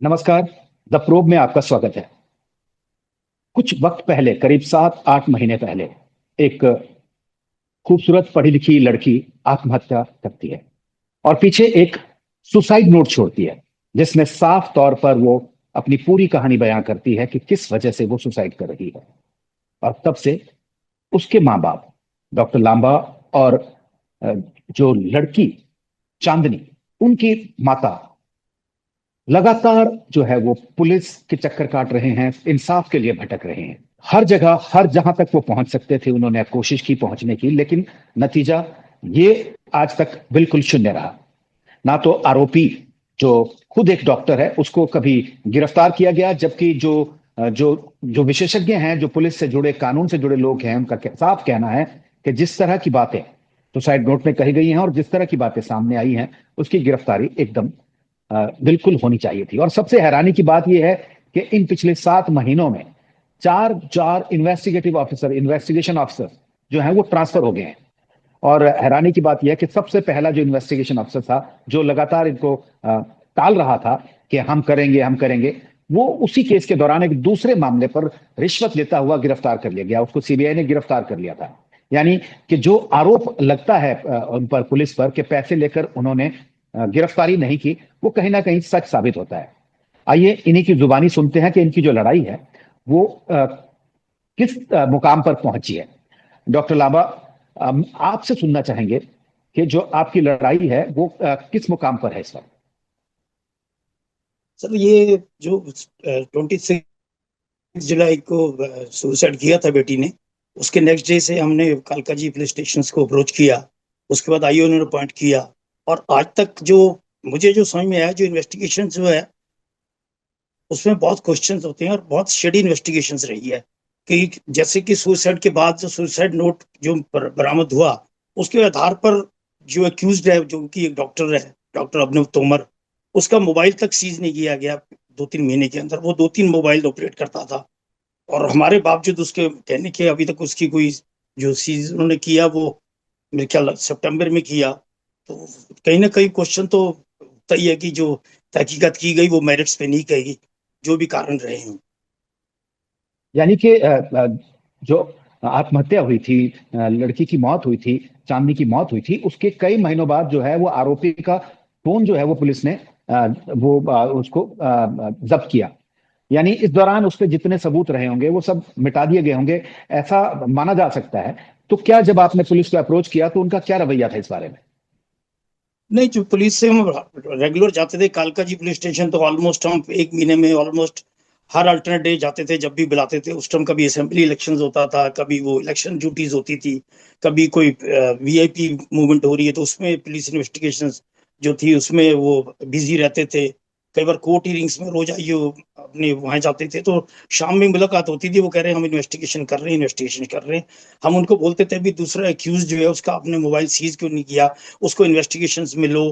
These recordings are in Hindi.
नमस्कार। द प्रोब में आपका स्वागत है। कुछ वक्त पहले, करीब 7-8 महीने पहले, एक खूबसूरत पढ़ी लिखी लड़की आत्महत्या करती है और पीछे एक सुसाइड नोट छोड़ती है, जिसमें साफ तौर पर वो अपनी पूरी कहानी बयां करती है कि किस वजह से वो सुसाइड कर रही है। और तब से उसके माँ बाप, डॉक्टर लांबा, और अ, जो लड़की चांदनी, उनकी माता, लगातार जो है वो पुलिस के चक्कर काट रहे हैं, इंसाफ के लिए भटक रहे हैं। हर जगह, हर जहां तक वो पहुंच सकते थे उन्होंने कोशिश की पहुंचने की, लेकिन नतीजा ये आज तक बिल्कुल शून्य रहा। ना तो आरोपी, जो खुद एक डॉक्टर है, उसको कभी गिरफ्तार किया गया, जबकि जो जो जो विशेषज्ञ हैं, जो पुलिस से जुड़े, कानून से जुड़े लोग हैं, उनका साफ कहना है कि जिस तरह की बातें सुसाइड नोट में कही गई हैं और जिस तरह की बातें सामने आई हैं, उसकी गिरफ्तारी एकदम बिल्कुल होनी चाहिए थी। और सबसे हैरानी की बात यह है कि इन पिछले 7 महीनों में चार चार इन्वेस्टिगेटिव ऑफिसर, इन्वेस्टिगेशन ऑफिसर जो हैं वो ट्रांसफर हो गए हैं। और हैरानी की बात यह है कि सबसे पहला जो इन्वेस्टिगेशन अफसर था, जो लगातार इनको टाल रहा था कि हम करेंगे हम करेंगे, वो उसी केस के दौरान एक दूसरे मामले पर रिश्वत लेता हुआ गिरफ्तार कर लिया गया। उसको सीबीआई ने गिरफ्तार कर लिया था। यानी कि जो आरोप लगता है उन पर, पुलिस पर, कि पैसे लेकर उन्होंने गिरफ्तारी नहीं की, वो कहीं ना कहीं सच साबित होता है। आइए इन्हीं की जुबानी सुनते हैं कि इनकी जो लड़ाई है वो किस मुकाम पर पहुंची है। डॉक्टर लांबा, आपसे सुनना चाहेंगे कि जो आपकी लड़ाई है वो किस मुकाम पर है इस वक्त। सर, ये जो 26 जुलाई को सुसाइड किया था बेटी ने, उसके नेक्स्ट डे से हमने कालका जी पुलिस स्टेशन को अप्रोच किया। उसके बाद आईओ ने अपॉइंट किया। और आज तक जो मुझे जो समझ में आया, जो इन्वेस्टिगेशन जो है उसमें बहुत क्वेश्चंस होते हैं और बहुत शेडी इन्वेस्टिगेशंस रही है। कि जैसे कि सुसाइड के बाद जो सुसाइड नोट जो बरामद हुआ, उसके आधार पर जो अक्यूज्ड है, जो कि एक डॉक्टर है, डॉक्टर अभिनव तोमर, उसका मोबाइल तक सीज नहीं किया गया। 2-3 महीने के अंदर वो 2-3 मोबाइल ऑपरेट करता था। और हमारे बावजूद उसके कहने के अभी तक उसकी कोई जो सीज उन्होंने किया वो मेरे ख्याल सितंबर में किया। तो कहीं ना कहीं क्वेश्चन तो तय है कि जो तहकीकात की गई वो मेरिट्स पे नहीं कही, जो भी कारण रहे हैं। यानी कि जो आत्महत्या हुई थी, लड़की की मौत हुई थी, चांदनी की मौत हुई थी, उसके कई महीनों बाद जो है वो आरोपी का फोन जो है वो पुलिस ने उसको जब्त किया। यानी इस दौरान उस पे जितने सबूत रहे होंगे वो सब मिटा दिए गए होंगे, ऐसा माना जा सकता है। तो क्या जब आपने पुलिस को अप्रोच किया तो उनका क्या रवैया था इस बारे में। नहीं, जो पुलिस से हम रेगुलर जाते थे कालका जी पुलिस स्टेशन, तो ऑलमोस्ट हम एक महीने में ऑलमोस्ट हर अल्टरनेट डे जाते थे। जब भी बुलाते थे उस टाइम कभी असेंबली इलेक्शंस होता था, कभी वो इलेक्शन ड्यूटीज होती थी, कभी कोई वीआईपी मूवमेंट हो रही है तो उसमें पुलिस इन्वेस्टिगेशंस जो थी उसमें वो बिजी रहते थे। कई बार कोर्ट हियरिंग्स में रोज आइए अपने वहां जाते थे, तो शाम में मुलाकात होती थी। वो कह रहे हैं हम इन्वेस्टिगेशन कर रहे हैं, इन्वेस्टिगेशन कर रहे हैं। हम उनको बोलते थे भी दूसरा एक्यूज जो है उसका आपने मोबाइल सीज क्यों नहीं किया, उसको इन्वेस्टिगेशंस में लो।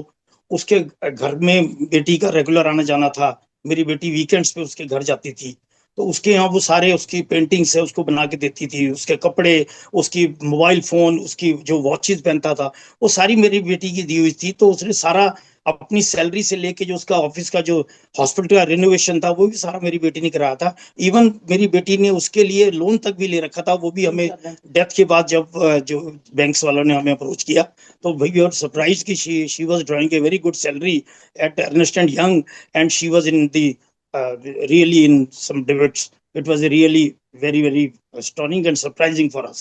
उसके घर में बेटी का रेगुलर आना जाना था। मेरी बेटी वीकेंड्स पे उसके घर जाती थी, तो उसके यहाँ वो सारे उसकी पेंटिंग्स है उसको बना के देती थी, उसके कपड़े, उसकी मोबाइल फोन, उसकी जो वॉचेस पहनता था, वो सारी मेरी बेटी की दी हुई थी। तो उसने सारा अपनी सैलरी से लेके जो उसका ऑफिस का जो हॉस्पिटल का रिनोवेशन था वो भी सारा मेरी बेटी ने कराया था। इवन मेरी बेटी ने उसके लिए लोन तक भी ले रखा था, वो भी हमें डेथ के बाद जब जो बैंक्स वालों ने हमें अप्रोच किया, तो वी वर सरप्राइज कि she was drawing a very good salary at Ernst and Young, and she was in the really in some debates. It was a really very stunning and surprising for us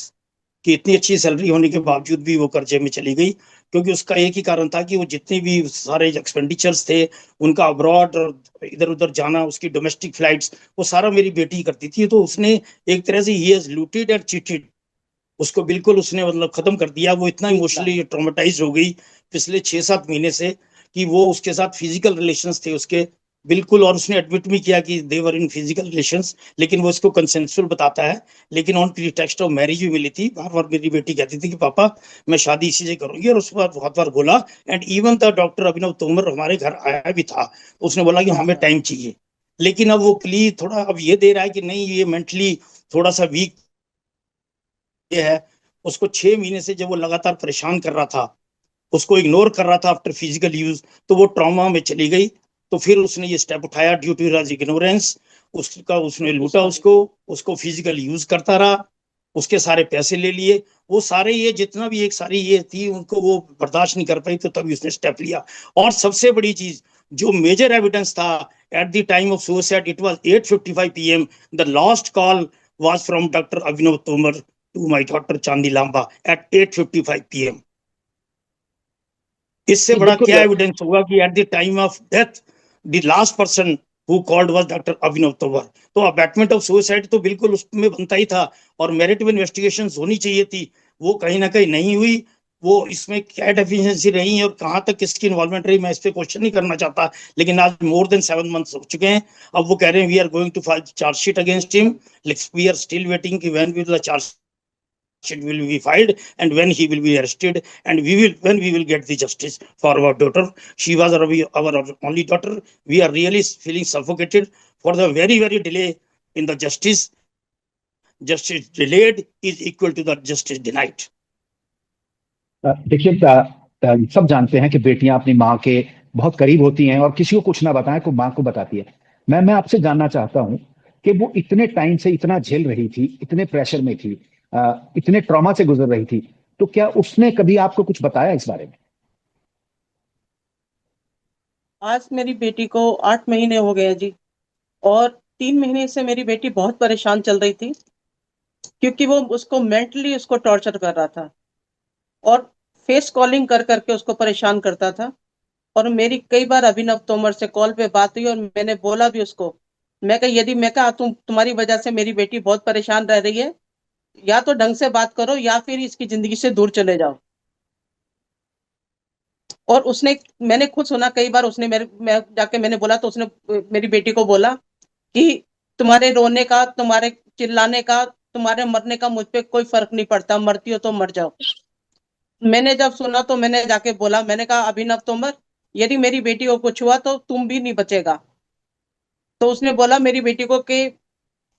कि इतनी अच्छी सैलरी होने के बावजूद भी वो कर्जे में चली गई। क्योंकि उसका एक ही कारण था कि वो जितने भी सारे एक्सपेंडिचर्स थे उनका अब्रॉड और इधर उधर जाना, उसकी डोमेस्टिक फ्लाइट्स, वो सारा मेरी बेटी करती थी। तो उसने एक तरह से he has looted and cheated, उसको बिल्कुल उसने मतलब खत्म कर दिया। वो इतना इमोशनली ट्रॉमेटाइज हो गई पिछले 6-7 महीने से कि वो उसके साथ फिजिकल रिलेशंस थे उसके, बिल्कुल। और उसने एडमिट भी किया कि देवर इन फिजिकल रिलेशंस, लेकिन वो इसको कंसेंसुअल बताता है। लेकिन ऑन प्रीटेक्स्ट ऑफ मैरिज भी मिली थी। बार बार मेरी बेटी कहती थी कि पापा मैं शादी इसी से करूंगी, और उसके बाद बहुत बार बोला। And even the doctor Abhinav Tomar हमारे घर आया भी था, उसने बोला कि हमें टाइम चाहिए। लेकिन अब वो क्ली थोड़ा अब ये दे रहा है कि नहीं, ये मेंटली थोड़ा सा वीक ये है। उसको 6 महीने से जब वो लगातार परेशान कर रहा था, उसको इग्नोर कर रहा था आफ्टर फिजिकल यूज, तो वो ट्रॉमा में चली गई। तो फिर उसने ये स्टेप उठाया ड्यू टू हिज इग्नोरेंस, उसका उसने लूटा उसको फिजिकल यूज करता रहा, उसके सारे पैसे ले लिए, वो सारे ये जितना भी एक सारी ये थी उनको वो बर्दाश्त नहीं कर पाई, तो तभी उसने स्टेप लिया। और सबसे बड़ी चीज जो मेजर एविडेंस था at the time of suicide, it was 8:55 PM, the last call was from doctor Abhinav Tomar to my daughter Chandi Lamba eight 8:55 PM। इससे बड़ा क्या एविडेंस होगा कि at the time of death the last person who called was doctor Abhinav Tomar. तो अबैटमेंट ऑफ सुसाइड तो बिल्कुल उसमें बनता ही था, और मेरिट इन्वेस्टिगेशन होनी चाहिए थी, वो कहीं ना कहीं नहीं हुई। वो इसमें क्या डेफिशिएंसी रही और कहां तक किसकी इन्वॉल्वमेंट रही, मैं इस पे क्वेश्चन नहीं करना चाहता, लेकिन आज मोर देन 7 मंथ्स हो चुके हैं। अब वो कह रहे हैं we are going to file charge sheet against him, we are still waiting कि when will the charge sheet will be filed and when he will be arrested, and when we will get the justice for our daughter. She was our only daughter. We are really feeling suffocated for the very delay in the justice. Justice delayed is equal to the justice denied. देखिए, सब जानते हैं कि बेटियां अपनी माँ के बहुत करीब होती हैं और किसी को कुछ ना बताएं को माँ को बताती है। मैं आपसे जानना चाहता हूं कि वो इतने टाइम से इतना झेल रही थी, इतने प्रेशर में थी, इतने ट्रॉमा से गुजर रही थी, तो क्या उसने कभी आपको कुछ बताया इस बारे में? आज मेरी बेटी को 8 महीने हो गए जी, और 3 महीने से मेरी बेटी बहुत परेशान चल रही थी, क्योंकि वो उसको मेंटली उसको टॉर्चर कर रहा था और फेस कॉलिंग कर करके उसको परेशान करता था। और मेरी कई बार अभिनव तोमर से कॉल पे बात हुई और मैंने बोला भी उसको, मैं कहा यदि मैं कहा तुम्हारी वजह से मेरी बेटी बहुत परेशान रह रही है, या तो ढंग से बात करो या फिर इसकी जिंदगी से दूर चले जाओ। और उसने, मैंने खुद सुना कई बार, उसने मैं जाके मैंने बोला तो उसने मेरी बेटी को बोला कि तुम्हारे रोने का, तुम्हारे चिल्लाने का, तुम्हारे मरने का मुझ पे कोई फर्क नहीं पड़ता, मरती हो तो मर जाओ। मैंने जब सुना तो मैंने जाके बोला, मैंने कहा अभिनव तोमर, यदि मेरी बेटी को कुछ हुआ तो तुम भी नहीं बचेगा। तो उसने बोला मेरी बेटी को कि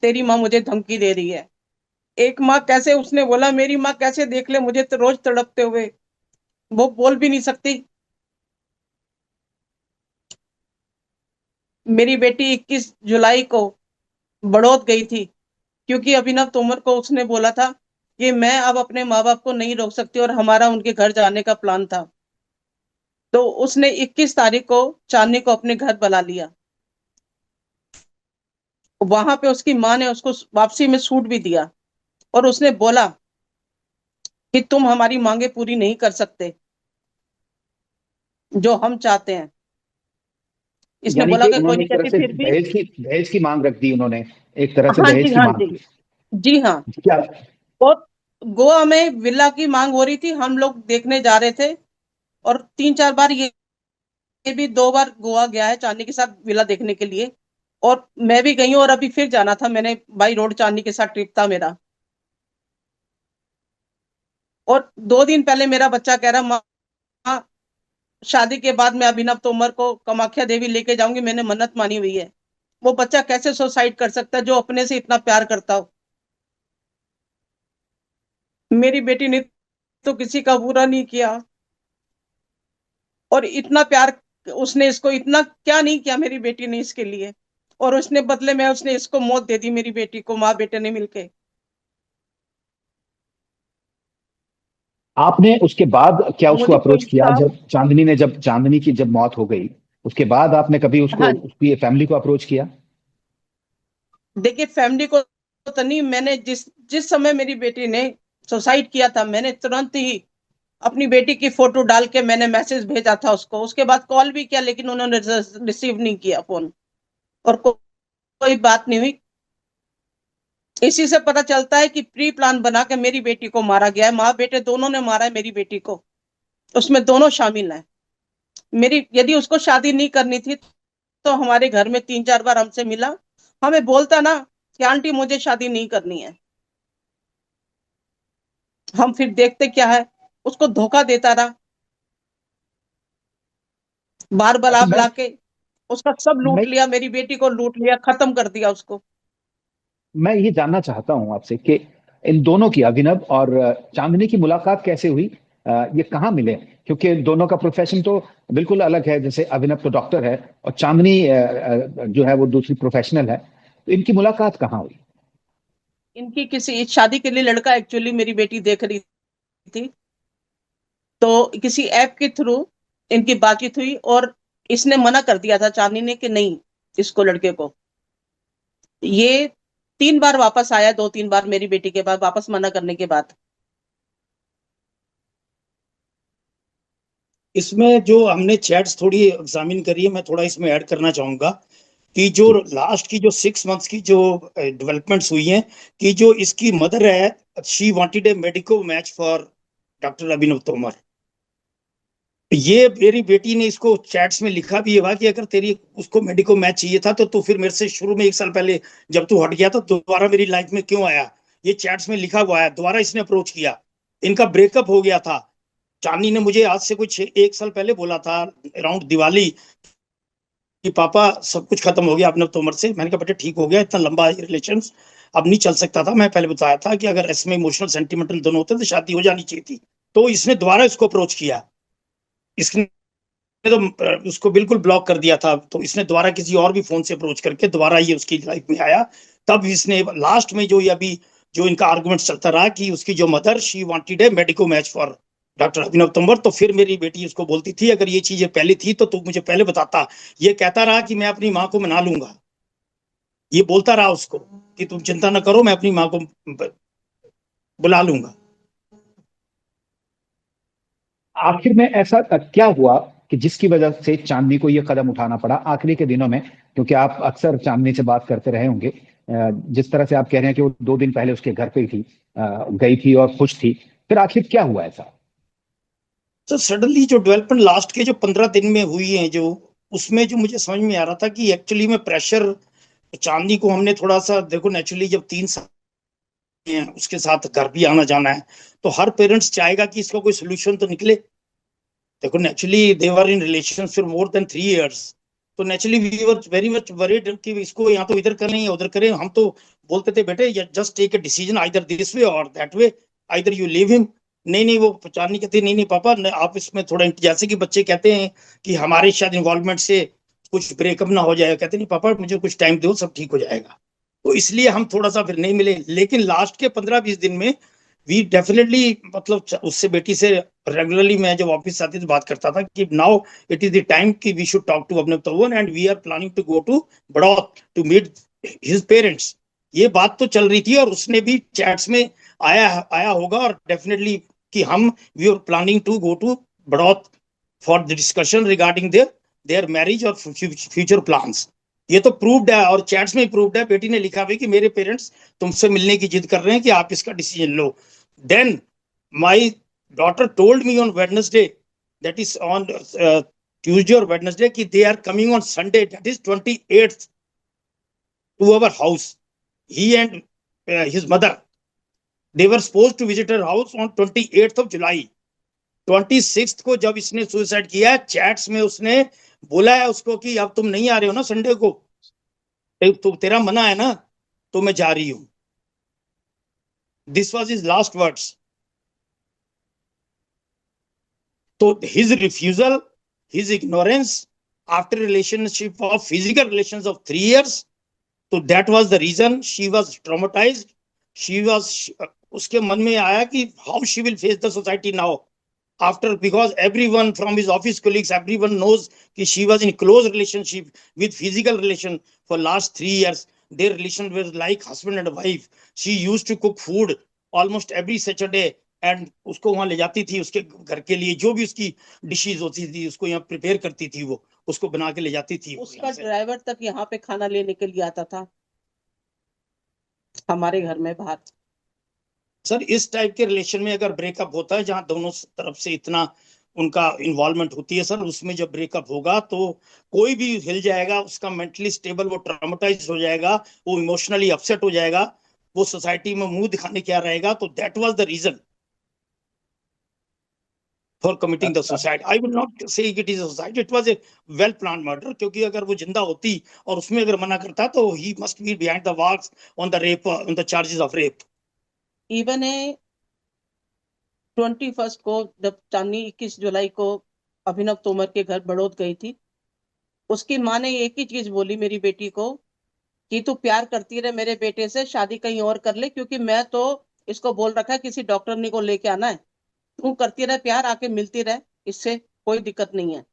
तेरी माँ मुझे धमकी दे रही है। एक माँ कैसे, उसने बोला मेरी माँ कैसे देख ले मुझे तो रोज तड़पते हुए, वो बोल भी नहीं सकती। मेरी बेटी 21 जुलाई को बड़ौद गई थी, क्योंकि अभिनव तोमर को उसने बोला था कि मैं अब अपने माँ बाप को नहीं रोक सकती, और हमारा उनके घर जाने का प्लान था। तो उसने 21 तारीख को चांदनी को अपने घर बुला लिया। वहां पे उसकी माँ ने उसको वापसी में सूट भी दिया, और उसने बोला कि तुम हमारी मांगे पूरी नहीं कर सकते जो हम चाहते हैं। इसने यानी बोला कि कि कोई उन्होंने नहीं, एक तरह कहती से फिर भी। दहेज की मांग रख दी उन्होंने, एक तरह से हाँ दहेज जी, की हाँ मांग जी, की। जी हाँ। क्या? और गोवा में विला की मांग हो रही थी, हम लोग देखने जा रहे थे, और 3-4 बार ये भी 2 बार गोवा गया है चांदनी के साथ विला देखने के लिए, और मैं भी गई हूँ, और अभी फिर जाना था मैंने, बाई रोड चांदनी के साथ ट्रिप था मेरा। और 2 दिन पहले मेरा बच्चा कह रहा, माँ शादी के बाद मैं अभिनव तोमर को कामाख्या देवी लेके जाऊंगी, मैंने मन्नत मानी हुई है। वो बच्चा कैसे सुसाइड कर सकता है जो अपने से इतना प्यार करता हो। मेरी बेटी ने तो किसी का बुरा नहीं किया, और इतना प्यार उसने इसको इतना क्या नहीं किया मेरी बेटी ने इसके लिए, और उसने बदले में उसने इसको मौत दे दी, मेरी बेटी को, माँ बेटे ने मिलके। आपने उसके बाद क्या उसको मुझे कोई अप्रोच किया, इंसाफ। जब चांदनी की जब मौत हो गई, उसके बाद आपने कभी उसको, हाँ, उसकी फैमिली को अप्रोच किया? देखिए फैमिली को तो नहीं, मैंने जिस जिस समय मेरी बेटी ने सुसाइड किया था, मैंने तुरंत ही अपनी बेटी की फोटो डाल के मैंने मैसेज भेजा था उसको, उसके बाद कॉल भी किया, लेकिन उन्होंने रिसीव नहीं किया फोन, और कोई बात नहीं हुई। इसी से पता चलता है कि प्री प्लान बना के मेरी बेटी को मारा गया है, माँ बेटे दोनों ने मारा है मेरी बेटी को, उसमें दोनों शामिल हैं। मेरी यदि उसको शादी नहीं करनी थी तो हमारे घर में 3-4 बार हमसे मिला, हमें बोलता ना कि आंटी मुझे शादी नहीं करनी है, हम फिर देखते क्या है, उसको धोखा देता रहा, बार बला अच्छा, बला के उसका सब मैं लूट लिया, मेरी बेटी को लूट लिया, खत्म कर दिया उसको। मैं ये जानना चाहता हूं आपसे कि इन दोनों की, अभिनव और चांदनी की मुलाकात कैसे हुई? ये कहाँ मिले? क्योंकि दोनों का प्रोफेशन तो बिल्कुल अलग है। जैसे अभिनव तो डॉक्टर है और चांदनी जो है वो दूसरी प्रोफेशनल है। तो इनकी मुलाकात कहाँ हुई? इनकी किसी शादी के लिए लड़का एक्चुअली मेरी बेटी देख रही थी, तो किसी ऐप के थ्रू इनकी बातचीत हुई और इसने मना कर दिया था चांदनी ने कि नहीं, इसको लड़के को। ये 3 बार वापस आया, 2-3 बार मेरी बेटी के बाद वापस मना करने के बाद। इसमें जो हमने चैट्स थोड़ी एग्जामिन करी है, मैं थोड़ा इसमें ऐड करना चाहूंगा कि जो लास्ट की जो 6 मंथ्स की जो डेवलपमेंट्स हुई हैं, कि जो इसकी मदर है, she wanted a medico match for doctor Abhinav Tomar. ये मेरी बेटी ने इसको चैट्स में लिखा भी है कि अगर तेरी उसको मेडिको मैच चाहिए था तो तू फिर मेरे से शुरू में 1 साल पहले जब तू हट गया तो दोबारा मेरी लाइफ में क्यों आया? ये चैट्स में लिखा हुआ है। दोबारा इसने अप्रोच किया, इनका ब्रेकअप हो गया था। चांदनी ने मुझे आज से कुछ 1 साल पहले बोला था अराउंड दिवाली कि पापा सब कुछ खत्म हो गया अपने तोमर से। मैंने कहा बेटा ठीक हो गया, इतना लंबा रिलेशन अब नहीं चल सकता था। मैं पहले बताया था कि अगर इसमें इमोशनल सेंटिमेंटल दोनों होते तो शादी हो जानी चाहिए थी। तो इसने दोबारा इसको अप्रोच किया, इसने तो उसको बिल्कुल ब्लॉक कर दिया था। तो इसने दोबारा किसी और भी फोन से अप्रोच करके दोबारा ये उसकी लाइफ में आया। तब इसने लास्ट में जो ये अभी जो इनका आर्गुमेंट चलता रहा कि उसकी जो मदर शी वांटेड है medico match for doctor Abhinav Tomar. तो फिर मेरी बेटी उसको बोलती थी अगर ये चीजें पहले थी तो तू मुझे पहले बताता। ये कहता रहा कि मैं अपनी माँ को मना लूंगा, ये बोलता रहा उसको कि तुम चिंता ना करो, मैं अपनी माँ को बुला लूंगा। आखिर में ऐसा क्या हुआ कि जिसकी वजह से चांदनी को यह कदम उठाना पड़ा आखिरी के दिनों में? क्योंकि आप अक्सर चांदनी से बात करते रहे होंगे। जिस तरह से आप कह रहे हैं कि वो 2 दिन पहले उसके घर पे ही थी, गई थी और खुश थी, फिर आखिर क्या हुआ ऐसा? तो सडनली जो डेवलपमेंट लास्ट के जो 15 दिन में हुई है, जो उसमें जो मुझे समझ में आ रहा था कि एक्चुअली में प्रेशर चांदनी को हमने थोड़ा सा देखो, नेचुरली जब 3 साल हैं उसके साथ घर भी आना जाना है तो हर पेरेंट्स चाहेगा कि इसका कोई सोल्यूशन तो निकले। देखो naturally they were in relation for more than 3 years. तो naturally we were very much worried कि इसको यहाँ तो इधर करें या उधर करें। हम तो बोलते थे बेटे just take a decision either this way or that way, either you leave him. नहीं नहीं, वो चांदनी कहती नहीं नहीं पापा आप इसमें थोड़ा, जैसे कि बच्चे कहते हैं कि हमारे शायद इन्वॉल्वमेंट से कुछ ब्रेकअप ना हो जाए, कहते नहीं पापा मुझे कुछ टाइम दो सब ठीक हो जाएगा। तो इसलिए हम थोड़ा सा फिर नहीं मिले। लेकिन लास्ट के 15-20 दिन में वी डेफिनेटली, मतलब उससे बेटी से रेगुलरली मैं जब ऑफिस आती तो बात करता था कि now it is the time कि we should talk to Abhinav Tomar and we are planning to go to Baraut to meet his parents. ये बात तो चल रही थी और उसने भी चैट्स में आया आया होगा और डेफिनेटली कि हम we are planning to go to Baraut for the discussion regarding there there marriage और फ्यूचर प्लान्स। ये तो प्रूव्ड है और चैट्स में प्रूव्ड है। बेटी ने लिखा भी कि मेरे पेरेंट्स तुमसे मिलने की जिद कर रहे हैं कि आप इसका decision low. Then my daughter told me on Wednesday, that is on Tuesday or Wednesday, कि they are coming on Sunday, that is 28th, to our house. He and his mother, they were supposed to visit her house on 28th of July. 26th को जब इसने सुसाइड किया, चैट्स में उसने बोला है उसको कि अब तुम नहीं आ रहे हो ना संडे को, तो तेरा मना है ना, तो मैं जा रही हूं। This was his last words. तो his refusal, his ignorance after relationship of physical relations of 3 years, so that was the reason she was traumatized. She was, उसके मन में आया कि how she will face the society now after, because everyone from his office colleagues, everyone knows कि she was in close relationship with physical relation for last 3 years. Their relation was like husband and wife. She used to cook food almost every Saturday and उसको वहां ले जाती थी, उसके घर के लिए जो भी उसकी डिशेज होती थी उसको यहाँ प्रिपेयर करती थी, वो उसको बना के ले जाती थी। उसका ड्राइवर तक यहाँ पे खाना लेने के लिए आता था हमारे घर में बाहर। सर इस टाइप के रिलेशन में अगर ब्रेकअप होता है जहां दोनों तरफ से इतना उनका इन्वॉल्वमेंट होती है सर, उसमें जब ब्रेकअप होगा तो कोई भी हिल जाएगा, उसका मेंटली स्टेबल, वो ट्रॉमेटाइज हो जाएगा, वो इमोशनली अपसेट हो जाएगा, वो सोसाइटी में मुंह दिखाने क्या रहेगा। तो that was the reason for committing the suicide. I will not say it is a suicide. It was a well planned murder. क्योंकि अगर वो जिंदा होती और उसमें अगर मना करता तो he must be behind the walls on the rape, on the charges of rape. Even 21 को जब चांदनी 21 जुलाई को अभिनव तोमर के घर बड़ौद गई थी, उसकी माँ ने एक ही चीज बोली मेरी बेटी को कि तू प्यार करती रहे मेरे बेटे से, शादी कहीं और कर ले, क्योंकि मैं तो इसको बोल रखा है किसी डॉक्टरनी को लेके आना है, तू करती रहे प्यार, आके मिलती रहे, इससे कोई दिक्कत नहीं है।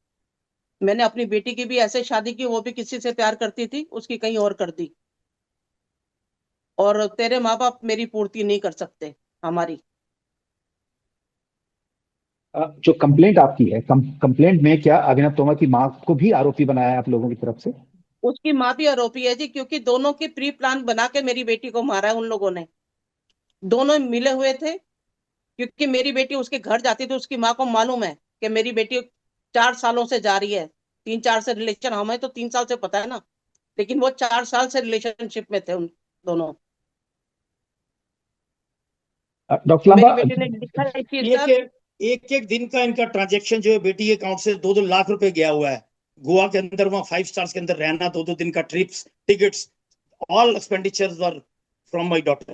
मैंने अपनी बेटी की भी ऐसे शादी की, वो भी किसी से प्यार करती थी, उसकी कहीं और कर दी, और तेरे माँ बाप मेरी पूर्ति नहीं कर सकते हमारी। जो कंप्लेंट आपकी है, कंप्लेंट में क्या अभिनव तोमर की मां को भी आरोपी बनाया है आप लोगों की तरफ से? उसकी माँ भी आरोपी है जी, क्योंकि दोनों की प्री प्लान बना के मेरी बेटी को मारा है उन लोगों ने। दोनों मिले हुए थे, क्योंकि मेरी बेटी उसके घर जाती थी, उसकी माँ को मालूम है कि मेरी बेटी 4 सालों से जा रही है, 3-4 से रिलेशन, हमें तो 3 साल से पता है ना, लेकिन वो 4 साल से रिलेशनशिप में थे उन दोनों। डॉक्टर मेरी लांबा, बेटी ने लिखा है कि एक सब एक एक एक दिन का इनका ट्रांजैक्शन जो है बेटी के अकाउंट से 2-2 लाख रुपए गया हुआ है। गोवा के अंदर, वहाँ 5 स्टार्स के अंदर रहना, 2-2 दिन का trips, tickets, all expenditures were from my daughter.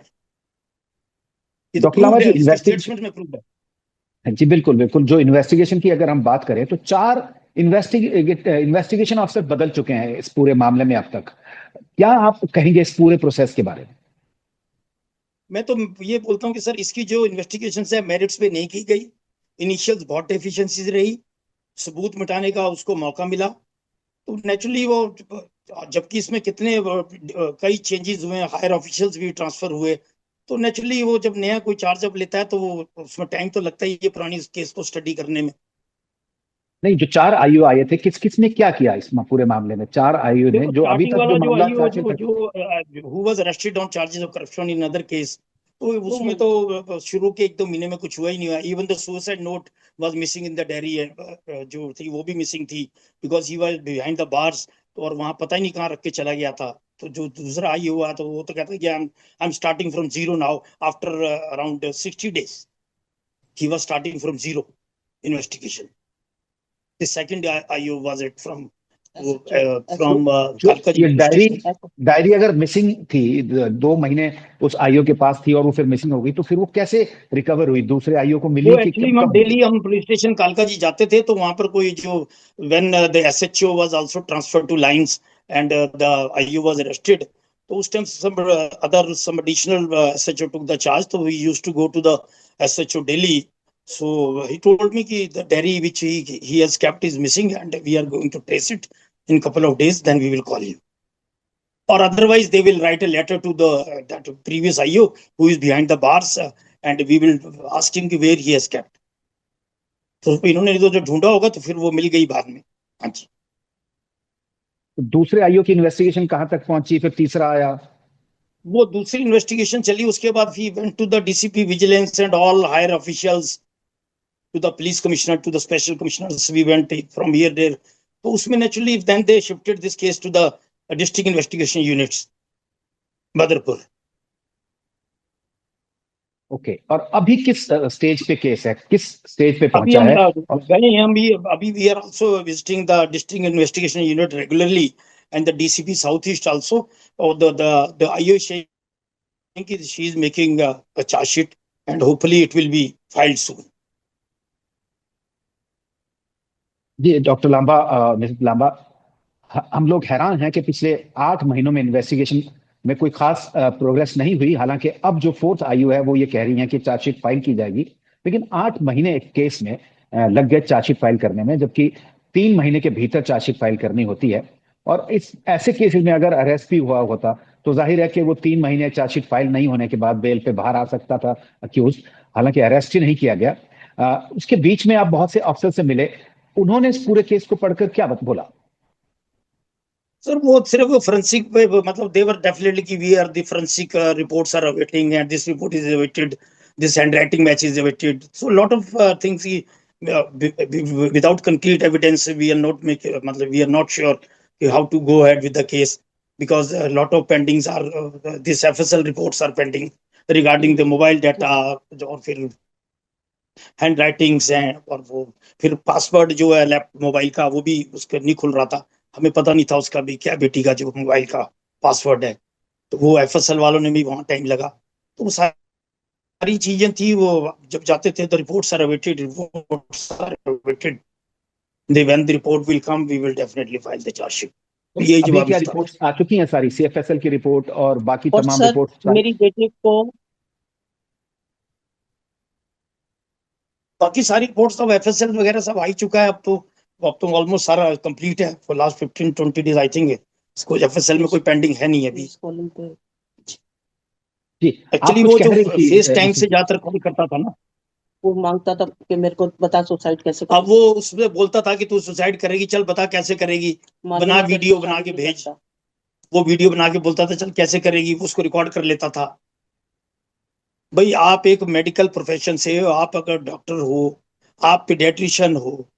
ये तो डॉक्टर लांबा प्रूव्ड जी, है, इसके स्टेटमेंट में प्रूव्ड है। जी बिल्कुल बिल्कुल, जो इन्वेस्टिगेशन की अगर हम बात करें तो 4 इन्वेस्टिगेशन ऑफिसर बदल चुके हैं इस पूरे मामले में अब तक। क्या आप कहेंगे इस पूरे प्रोसेस के बारे में? मैं तो ये बोलता हूँ कि सर, इसकी जो इन्वेस्टिगेशन है मेरिट्स पे नहीं की गई। इनिशियल बहुत डेफिशिएंसीज रही, सबूत मिटाने का उसको मौका मिला, तो नेचुरली वो, जबकि इसमें कितने कई चेंजेस हुए, हायर ऑफिशियल्स भी ट्रांसफर हुए, तो नेचुरली वो जब नया कोई चार्ज अप लेता है तो वो उसमें टाइम तो लगता ही है पुरानी केस को स्टडी करने में। नहीं, जो 4 आईओ आए थे, किस किस ने क्या किया इस पूरे मामले में? 4 आईओ ने देखो, जो अभी स्टार्टिंग तक जो वाला जो मामला आई वो चार्जशीट जो तक। जो who was arrested on charges of corruption in other case, तो उसमें तो शुरू के 1-2 महीने में कुछ हुआ ही नहीं हुआ। Even the suicide note was missing in the diary, जो थी वो भी मिसिंग थी, because he was behind the bars, और वहां पता ही नहीं कहाँ रख के चला गया था। तो जो दूसरा आई हुआ तो वो तो कहता है कि I am starting from zero now after around 60 days, he was starting from zero investigation. The second IO was it from from जो कालकाजी ये पुलिस डायरी स्टेशन। डायरी अगर मिसिंग थी, 2 महीने उस आईओ के पास थी और वो फिर मिसिंग हो गई, तो फिर वो कैसे रिकवर हुई? दूसरे आईओ को मिली वो कि एक्चुअली कब हम कब? डेली हम पुलिस स्टेशन कालका जी जाते थे, तो वहां पर कोई जो when the SHO was also transferred to lines and the IO was arrested, तो उस time some additional SHO took the charge, तो we used to go to the SHO daily. So he told me कि the diary which he has kept is missing and we are going to trace it in couple of days, then we will call you, or otherwise they will write a letter to the that previous IO who is behind the bars, and we will ask him where he has kept। तो इन्होंने तो जो ढूंढा होगा तो फिर वो मिल गई बाद में। हाँ जी। दूसरे आईओ की इन्वेस्टिगेशन कहां तक पहुंची, फिर तीसरा आया? वो दूसरी इन्वेस्टिगेशन चली, उसके बाद ही went to the DCP vigilance and all higher officials, to the police commissioner, to the special commissioners, we went from here there. तो उसमें naturally then they shifted this case to the district investigation units Badarpur. Okay, और अभी किस स्टेज पे केस है, किस स्टेज पे अभी पहुंचा हम है? गए हैं, हम भी अभी we are also visiting the district investigation unit regularly and the DCP south east also, और the IO she is making a charge sheet and hopefully it will be filed soon। जी डॉक्टर लांबा, मिसेस लांबा, हम लोग हैरान हैं कि पिछले 8 महीनों में इन्वेस्टिगेशन में कोई खास प्रोग्रेस नहीं हुई। हालांकि अब जो 4th आईओ है वो ये कह रही है कि चार्जशीट फाइल की जाएगी, लेकिन 8 महीने एक केस में लग गए चार्जशीट फाइल करने में, जबकि 3 महीने के भीतर चार्जशीट फाइल करनी होती है। और इस ऐसे केसेस में अगर अरेस्ट भी हुआ होता तो जाहिर है कि वो 3 महीने चार्जशीट फाइल नहीं होने के बाद बेल पे बाहर आ सकता था अक्यूज, हालांकि अरेस्ट ही नहीं किया गया। उसके बीच में आप बहुत से अफसर से मिले, उन्होंने इस पूरे केस को पढ़कर क्या बोला? सर वो सिर्फ फोरेंसिक पे, मतलब देवर डेफिनेटली कि we are the forensic reports are awaiting and this report is awaited, this handwriting match is awaited, so lot of things without concrete evidence we are not make, मतलब we are not sure how to go ahead with the case, because a lot of pendings are these FSL reports are pending regarding the mobile data, और फिर हैंड राइटिंग्स हैं, और वो फिर पासवर्ड जो है लैप मोबाइल का वो भी उसका नहीं खुल रहा था, हमें पता नहीं था उसका भी क्या बेटी का जो मोबाइल का पासवर्ड है, तो वो FSL वालों ने भी वहां टाइम लगा, तो वो सारे सारी चीजें थी, वो जब जाते थे, the reports are awaited, when the report will come we will definitely file the chargesheet. तो ये अभी जवाबी क्या सवाल। रिपोर्ट्स आ चुकी हैं सारी, सीएफएसएल की रिपोर्ट और बाकी और तमाम सर रिपोर्ट्स? मेरी बेटी को बाकी सारी रिपोर्ट्स सब एफएसएल वगैरह सब आ ही चुका है अब तो ऑलमोस्ट सारा कंप्लीट है for last 15-20 days I think. इसको एफएसएल में कोई पेंडिंग है नहीं अभी। जी, आप एक्चुअली कुछ वो कह जो रही थी फेस टाइम से मिसेस। ज्यादातर कॉल करता था ना, वो मांगता था कि मेरे को बता सुसाइड कैसे अब वो उसमें बोलता था कि तू सुसाइड करेगी, चल बता कैसे करेगी, बना वीडियो बना के भेज। वो वीडियो बना के बोलता था चल कैसे करेगी, उसको रिकॉर्ड कर लेता था। भाई आप एक मेडिकल प्रोफेशन से हो, आप अगर डॉक्टर हो, आप पीडियाट्रिशियन हो,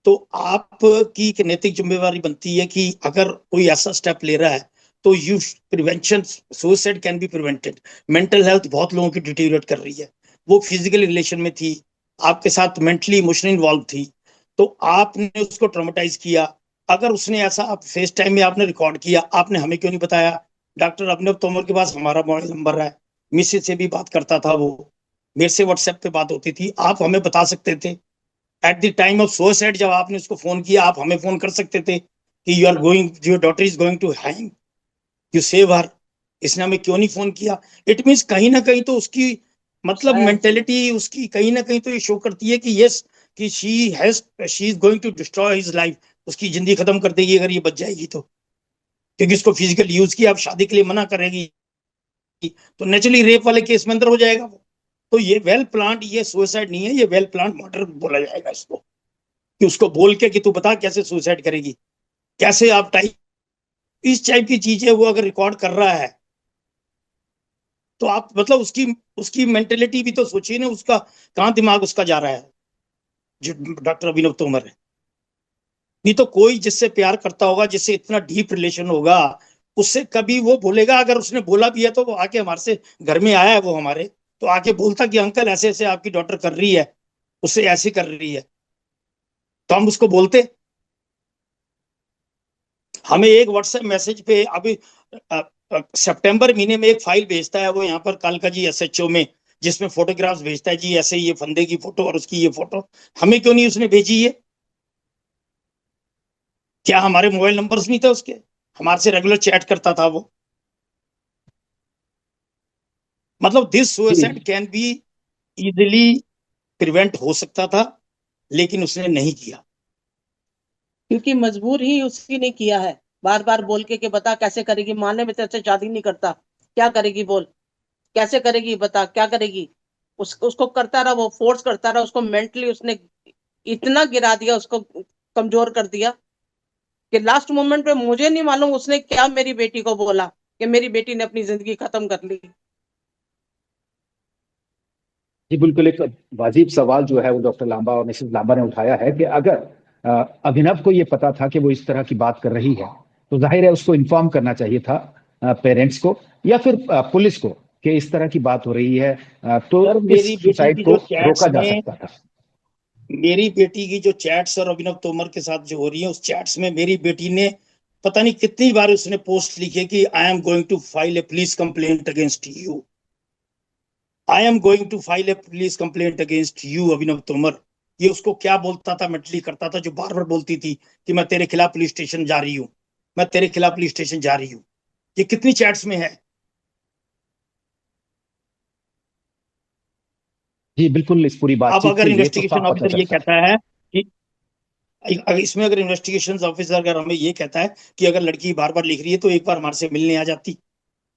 तो आपकी एक नैतिक जिम्मेवारी बनती है कि अगर कोई ऐसा स्टेप ले रहा है तो you prevention, suicide can be prevented. Mental health बहुत लोगों की डिटीरियोरेट कर रही है, वो फिजिकल रिलेशन में थी, आपके साथ मेंटली इमोशनली इन्वॉल्व थी, तो आपने उसको ट्रॉमेटाइज किया। अगर उसने ऐसा आप फेस टाइम में आपने रिकॉर्ड किया, आपने हमें क्यों नहीं बताया? डॉक्टर अभिनव तोमर के पास हमारा मोबाइल नंबर है, मिसेज से भी बात करता था वो, मेरे से व्हाट्सएप पे बात होती थी, आप हमें बता सकते थे। Eight the time of suicide जब आपने उसको फोन किया, आप हमें फोन कर सकते थे कि you are going, your daughter is going to hang, you save her. इसने हमें क्यों नहीं फोन किया? इट मीन्स कहीं ना कहीं तो उसकी मतलब मेंटेलिटी उसकी कहीं ना कहीं तो ये शो करती है कि यस, कि she is going to destroy his life, उसकी जिंदगी खत्म कर देगी अगर ये बच जाएगी तो, क्योंकि इसको फिजिकल यूज की आप शादी के लिए मना करेगी तो नेचुरली रेप वाले केस में अंदर हो जाएगा वो। तो ये वेल प्लान्ड, ये सुसाइड नहीं है, ये वेल प्लान्ड मर्डर बोला जाएगा इसको, कि उसको बोल के कि तू बता कैसे सुसाइड करेगी, कैसे आप टाइप, इस टाइप की चीजें वो अगर रिकॉर्ड कर रहा है तो आप मतलब उसकी उसकी मेंटेलिटी भी तो सोचिए ना, उसका कहाँ दिमाग उसका जा रहा है जो डॉक्टर अभिनव तोमर है। नहीं तो कोई जिससे प्यार करता होगा, जिससे इतना डीप रिलेशन होगा, उससे कभी वो बोलेगा? अगर उसने बोला भी है तो वो आके हमारे से घर में आया है वो हमारे, तो आके बोलता कि अंकल ऐसे ऐसे आपकी डॉटर कर रही है, उससे ऐसे कर रही है, तो हम उसको बोलते। हमें एक व्हाट्सएप मैसेज पे अभी सितंबर महीने में एक फाइल भेजता है वो यहाँ पर कालका जी एसएचओ में, जिसमें फोटोग्राफ्स भेजता है जी, ऐसे ये फंदे की फोटो और उसकी ये फोटो। हमें क्यों नहीं उसने भेजी ये? क्या हमारे मोबाइल नंबर्स नहीं थे उसके? हमारे से रेगुलर चैट करता था वो। मतलब दिस सुसाइड जी कैन बी इजिली प्रिवेंट हो सकता था, लेकिन उसने नहीं किया। क्योंकि मजबूर ही उसकी ने किया है, बार बार बोल के कि बता कैसे करेगी, माने में तेरे से शादी नहीं करता, क्या करेगी बोल, कैसे करेगी बता क्या करेगी। उसको करता रहा, वो फोर्स करता रहा, उसको मेंटली उसने इतना गिरा दिया, उसको कमजोर कर दिया कि लास्ट मोमेंट पे मुझे नहीं मालूम उसने क्या मेरी बेटी को बोला कि मेरी बेटी ने अपनी जिंदगी खत्म कर ली। जी, बिल्कुल एक वाजिब सवाल जो है वो डॉक्टर लांबा और मिसेस लांबा ने उठाया है कि अगर अभिनव को ये पता था कि वो इस तरह की बात कर रही है, तो जाहिर है उसको इन्फॉर्म करना चाहिए था पेरेंट्स को या फिर पुलिस को कि इस तरह की बात हो रही है, तो सर इस मेरी बेटी सुसाइड की को जो चैट्स रोका जा में, सकता था। मेरी बेटी की जो चैट्स और अभिनव तोमर के साथ जो हो रही है, उस चैट्स में मेरी बेटी ने पता नहीं कितनी बार उसने पोस्ट लिखी है कि I am going to file a police complaint against you, I am going to file a police complaint against you Abhinav Tomar. ये उसको क्या बोलता था, मेंटली करता था, जो बार बार बोलती थी कि मैं तेरे खिलाफ पुलिस स्टेशन जा रही हूँ, मैं तेरे खिलाफ पुलिस स्टेशन जा रही हूँ। ये कितनी चैट्स में है? जी बिल्कुल, इस पूरी अब बातचीत से अगर ये तो इन्वेस्टिगेशन साफ पता ऑफिसर ये चलता है। कहता है कि इसमें अगर इन्वेस्टिगेशन ऑफिसर अगर हमें ये कहता है कि अगर लड़की बार बार लिख रही है तो एक बार हमारे से मिलने आ जाती,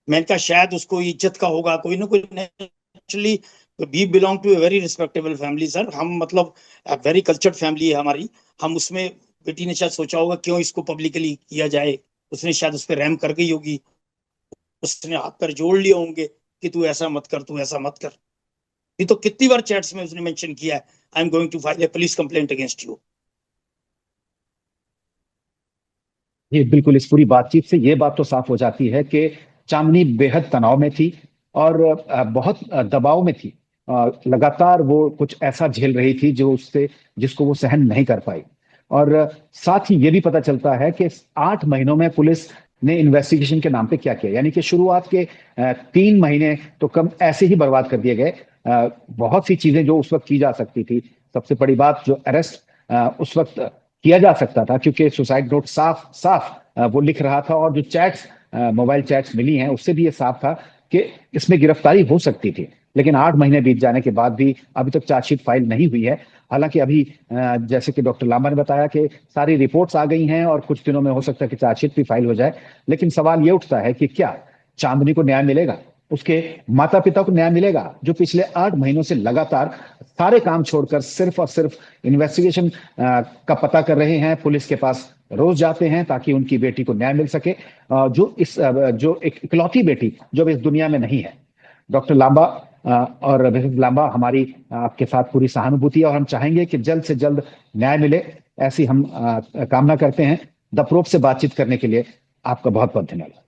मैंने कहा शायद उसको इज्जत का होगा, कोई ना कोई naturally, we belong to a very respectable family sir, हम मतलब वेरी कल्चर्ड फैमिली है हमारी। हम उसमें बेटी ने शायद सोचा होगा क्यों इसको पब्लिकली किया जाए, उसने शायद उस पर रहम कर गई होगी, उसने हाथ पैर जोड़ लिए होंगे कि तू ऐसा मत कर, तू ऐसा मत कर। ये तो कितनी बार चैट्स में उसने मेंशन किया है, I am going to file a police complaint against you. जी बिल्कुल, इस पूरी बातचीत से ये बात तो साफ हो जाती है कि चांदनी बेहद तनाव में थी और बहुत दबाव में थी। लगातार वो कुछ ऐसा झेल रही थी जो उससे जिसको वो सहन नहीं कर पाई। और साथ ही ये भी पता चलता है कि 8 महीनों में पुलिस ने इन्वेस्टिगेशन के नाम पे क्या किया, यानी कि शुरुआत के 3 महीने तो कम ऐसे ही बर्बाद कर दिए गए। बहुत सी चीजें जो उस वक्त की जा सकती थी। सबसे बड़ी बात, जो अरेस्ट उस वक्त किया जा सकता था, क्योंकि सुसाइड नोट साफ साफ वो लिख रहा था, और जो चैट्स, मोबाइल चैट्स मिली हैं, उससे भी ये साफ था कि इसमें गिरफ्तारी हो सकती थी। लेकिन 8 महीने बीत जाने के बाद भी अभी तक चार्जशीट फाइल नहीं हुई है। हालांकि अभी जैसे कि डॉक्टर लांबा ने बताया कि सारी रिपोर्ट्स आ गई हैं और कुछ दिनों में हो सकता है कि चार्जशीट भी फाइल हो जाए। लेकिन सवाल ये उठता है कि क्या चांदनी को न्याय मिलेगा, उसके माता पिता को न्याय मिलेगा, जो पिछले 8 महीनों से लगातार सारे काम छोड़कर सिर्फ और सिर्फ इन्वेस्टिगेशन का पता कर रहे हैं, पुलिस के पास रोज जाते हैं ताकि उनकी बेटी को न्याय मिल सके, जो एक इकलौती बेटी जो अब इस दुनिया में नहीं है। डॉक्टर लांबा और मिसेस लांबा, हमारी आपके साथ पूरी सहानुभूति है, और हम चाहेंगे कि जल्द से जल्द न्याय मिले, ऐसी हम कामना करते हैं। द प्रोब से बातचीत करने के लिए आपका बहुत बहुत धन्यवाद।